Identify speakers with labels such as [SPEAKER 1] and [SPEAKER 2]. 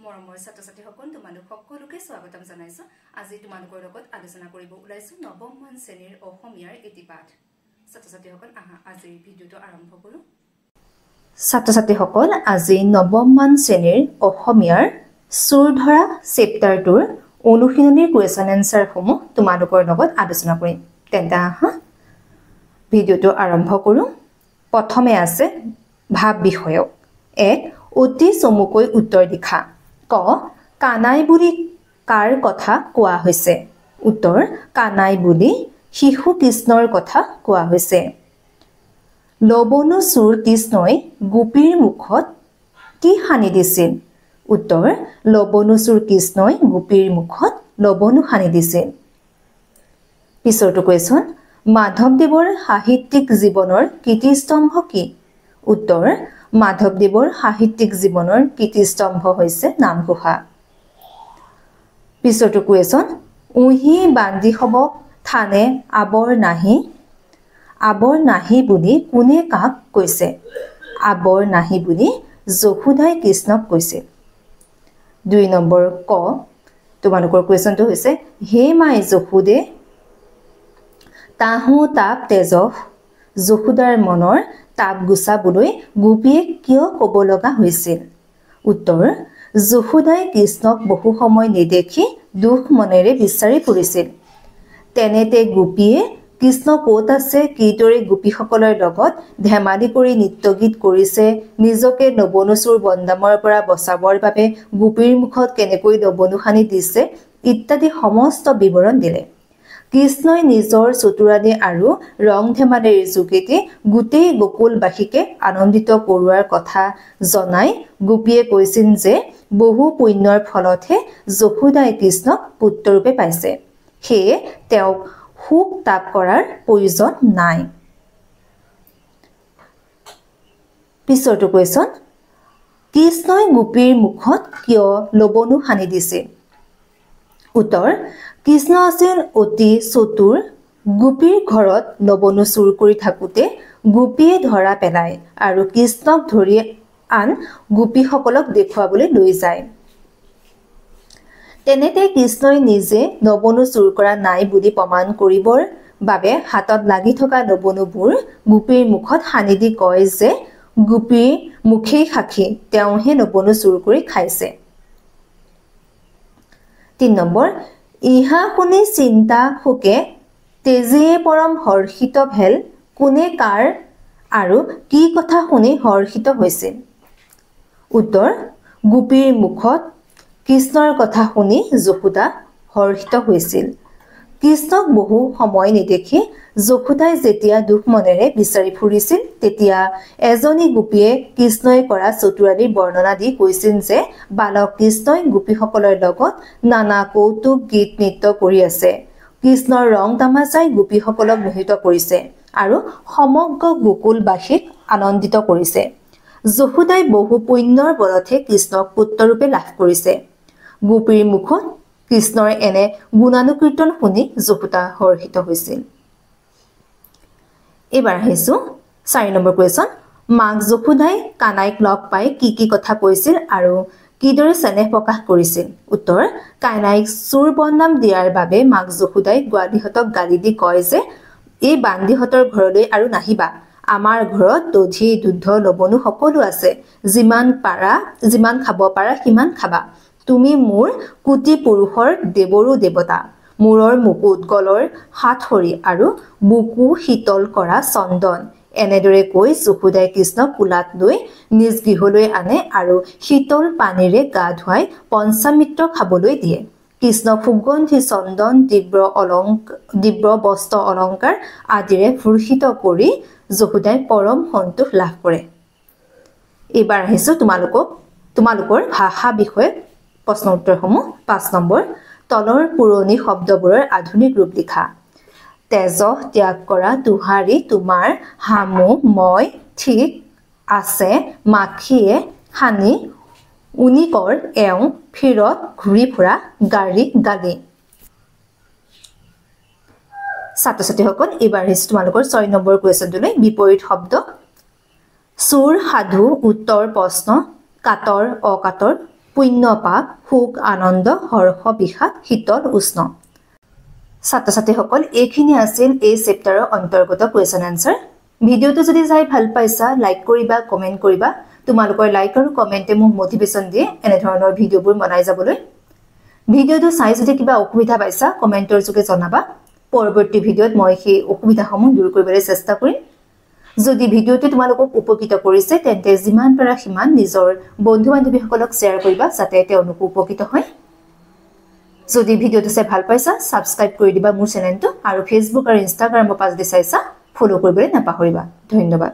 [SPEAKER 1] মৰমৰ ছাত্ৰ-ছাত্ৰীসকল তোমালোক সকলোকে স্বাগতম জনাইছো। আজি তোমালোকৰ লগত আলোচনা কৰিব ওলাইছো নৱম মান শ্ৰেণীৰ অসমীয়াৰ এটি পাঠ। ছাত্ৰ-ছাত্ৰীসকল আহা আজি ভিডিওটো আৰম্ভ কৰো। ছাত্ৰ-ছাত্ৰীসকল আজি নৱম মান শ্ৰেণীৰ অসমীয়াৰ সুৰ ধৰা চেপ্টাৰটোৰ অনুশীলনীৰ কুৱেশ্যন এনসাৰ সমূহ তোমালোকৰ লগত আলোচনা কৰিম। তেন্তে আহা ভিডিওটো আৰম্ভ কৰো। প্ৰথমে আছে ভাব বিষয়ক। এক অতি চমুকৈ উত্তৰ লিখা। ক কানাই বুলি কাৰ কথা কোৱা হৈছে? উত্তৰ কানাই বুলি শিশু কৃষ্ণৰ কথা কোৱা হৈছে। লবণু চুৰ কৃষ্ণই গোপীৰ মুখত কি সানি দিছিল? উত্তৰ লবণু চুৰ কৃষ্ণই গোপীৰ মুখত লবণু সানি দিছিল। পিছৰটো কুৱেশ্যন মাধৱদেৱৰ সাহিত্যিক জীৱনৰ কীৰ্তিস্তম্ভ কি? উত্তৰ মাধৱদেৱৰ সাহিত্যিক জীৱনৰ কীৰ্তিস্তম্ভ হৈছে নামঘোষা। পিছৰটো কুৱেশ্যন উহি বান্ধি হবক থানে আবৰ নাহি। আবৰ নাহি বুলি কোনে কাক কৈছে? আবৰ নাহি বুলি যশোদাই কৃষ্ণক কৈছে। ২ নম্বৰ ক তোমালোকৰ কুৱেশ্যনটো হৈছে হে মাই যশোদে তাহো তাপ তেজহ। যশোদাৰ মনৰ তাপ গুচাবলৈ গোপীয়ে কিয় ক'ব লগা হৈছিল? উত্তৰ যশোদাই কৃষ্ণক বহু সময় নেদেখি দুখ মনেৰে বিচাৰি ফুৰিছিল। তেনেতে গোপীয়ে কৃষ্ণ ক'ত আছে কিদৰে গোপীসকলৰ লগত ধেমালি কৰি নৃত্য গীত কৰিছে, নিজকে লবণু চুৰ বন্দামৰ পৰা বচাবৰ বাবে গোপীৰ মুখত কেনেকৈ লবণু সানি দিছে ইত্যাদি সমস্ত বিৱৰণ দিলে। কৃষ্ণই নিজৰ চতুৰালি আৰু ৰং ধেমালিৰ যোগেদি গোটেই গোকুলবাসীকে আনন্দিত কৰোৱাৰ কথা জনাই গোপীয়ে কৈছিল যে বহু পুণ্যৰ ফলতহে যশোদাই কৃষ্ণক পুত্ৰৰূপে পাইছে, সেয়ে তেওঁক শোক তাপ কৰাৰ প্ৰয়োজন নাই। পিছৰটো কুৱেশ্যন কৃষ্ণই গোপীৰ মুখত কিয় লবণু সানি দিছিল? উত্তৰ কৃষ্ণ আছিল অতি চতুৰ। গোপীৰ ঘৰত লবণু চুৰ কৰি থাকোঁতে গোপীয়ে ধৰা পেলায় আৰু কৃষ্ণক ধৰি আন গোপীসকলক দেখুৱাবলৈ লৈ যায়। তেনেতে কৃষ্ণই নিজে লবণু চুৰ কৰা নাই বুলি প্ৰমাণ কৰিবৰ বাবে হাতত লাগি থকা লবণুবোৰ গোপীৰ মুখত সানি দি কয় যে গোপীৰ মুখেই সাক্ষী তেওঁহে লবণু চুৰ কৰি খাইছে। ৩ নম্বৰ ইহা শুনি চিন্তা শোকে তেজীয়ে পৰম হৰ্ষিত ভেল কোনে কাৰ আৰু কি কথা শুনি হৰ্ষিত হৈছিল? উত্তৰ গোপীৰ মুখত কৃষ্ণৰ কথা শুনি যশোদা হৰ্ষিত হৈছিল। কৃষ্ণক বহু সময় নেদেখি যশোদাই যেতিয়া দুখ মনেৰে বিচাৰি ফুৰিছিল তেতিয়া এজনী গোপীয়ে কৃষ্ণই কৰা চতুৰালিৰ বৰ্ণনা দি কৈছিল যে বালক কৃষ্ণই গোপীসকলৰ লগত নানা কৌতুক গীত নৃত্য কৰি আছে। কৃষ্ণৰ ৰং তামাচাই গোপীসকলক মোহিত কৰিছে আৰু সমগ্ৰ গোকুলবাসীক আনন্দিত কৰিছে। যশোদাই বহু পুণ্যৰ বলতহে কৃষ্ণক পুত্ৰৰূপে লাভ কৰিছে। গোপীৰ মুখত কৃষ্ণৰ এনে গুণানুকীৰ্তন শুনি যশোদা হৰ্ষিত হৈছিল। এইবাৰ আহিছো ৪ নম্বৰ কুৱেশ্যন মাক যশোদাই কানাইক লগ পাই কি কি কথা কৈছিল আৰু কিদৰে চেনেহ প্ৰকাশ কৰিছিল? উত্তৰ কানাইক চুৰ বদনাম দিয়াৰ বাবে মাক যশোদাই গোৱালীহঁতক গালি দি কয় যে এই বান্দিহঁতৰ ঘৰলৈ আৰু নাহিবা, আমাৰ ঘৰত দধি দুধ লবণু সকলো আছে, যিমান খাব পাৰা সিমান খাবা। তুমি মোৰ কোটি পুৰুষৰ দেৱৰো দেৱতা, মূৰৰ মুকুট গলৰ সাতসৰী আৰু বুকু শীতল কৰা চন্দন। এনেদৰে কৈ যশোদাই কৃষ্ণক কোলাত লৈ নিজ গৃহলৈ আনে আৰু শীতল পানীৰে গা ধুৱাই পঞ্চামৃত খাবলৈ দিয়ে। কৃষ্ণক সুগন্ধি চন্দন দিব্য বস্ত্ৰ অলংকাৰ আদিৰে ভূষিত কৰি যশোদাই পৰম সন্তোষ লাভ কৰে। এইবাৰ আহিছো তোমালোকৰ ভাষা বিষয়ক প্ৰশ্ন উত্তৰসমূহ। ৫ নম্বৰ তলৰ পুৰণি শব্দবোৰৰ আধুনিক ৰূপ লিখা। তেজহ ত্যাগ কৰা তোহাৰী তোমাৰ হামু মই ঠিক আছে মাখিয়ে সানি উনিকৰ এওঁ ফিৰত ঘূৰি ফুৰা গাড়ী গালি। ছাত্ৰ-ছাত্ৰীসকল এইবাৰ আহিছো তোমালোকৰ ৬ নম্বৰ কুৱেশ্যনটোলৈ। বিপৰীত শব্দ চুৰ সাধু উত্তৰ প্ৰশ্ন কাতৰ অকাতৰ পুণ্য পাপ সুখ আনন্দ হৰ্ষ বিষাদ শীতল উষ্ণ ছাত্ৰ ছাত্ৰীসকল এইখিনি আছিল এই চেপ্টাৰৰ অন্তৰ্গত কুৱেশ্যন আনসাৰ ভিডিঅ'টো যদি চাই ভাল পাইছা লাইক কৰিবা কমেন্ট কৰিবা তোমালোকৰ লাইক আৰু কমেন্টে মোক মোটিভেশ্যন দিয়ে এনে ধৰণৰ ভিডিঅ'বোৰ বনাই যাবলৈ ভিডিঅ'টো চাই যদি কিবা অসুবিধা পাইছা কমেন্টৰ যোগে জনাবা পৰৱৰ্তী ভিডিঅ'ত মই সেই অসুবিধাসমূহ দূৰ কৰিবলৈ চেষ্টা কৰিম যদি ভিডিঅ'টো তোমালোকক উপকৃত কৰিছে তেন্তে যিমান পাৰা সিমান নিজৰ বন্ধু বান্ধৱীসকলক শ্বেয়াৰ কৰিবা যাতে তেওঁলোক উপকৃত হয় যদি ভিডিঅ'টো চাই ভাল পাইছা সাবস্ক্ৰাইব কৰি দিবা মোৰ চেনেলটো আৰু ফেসবুক আৰু ইনষ্টাগ্ৰামৰ পাজ দি চাইছা ফলো কৰিবলৈ নাপাহৰিবা ধন্যবাদ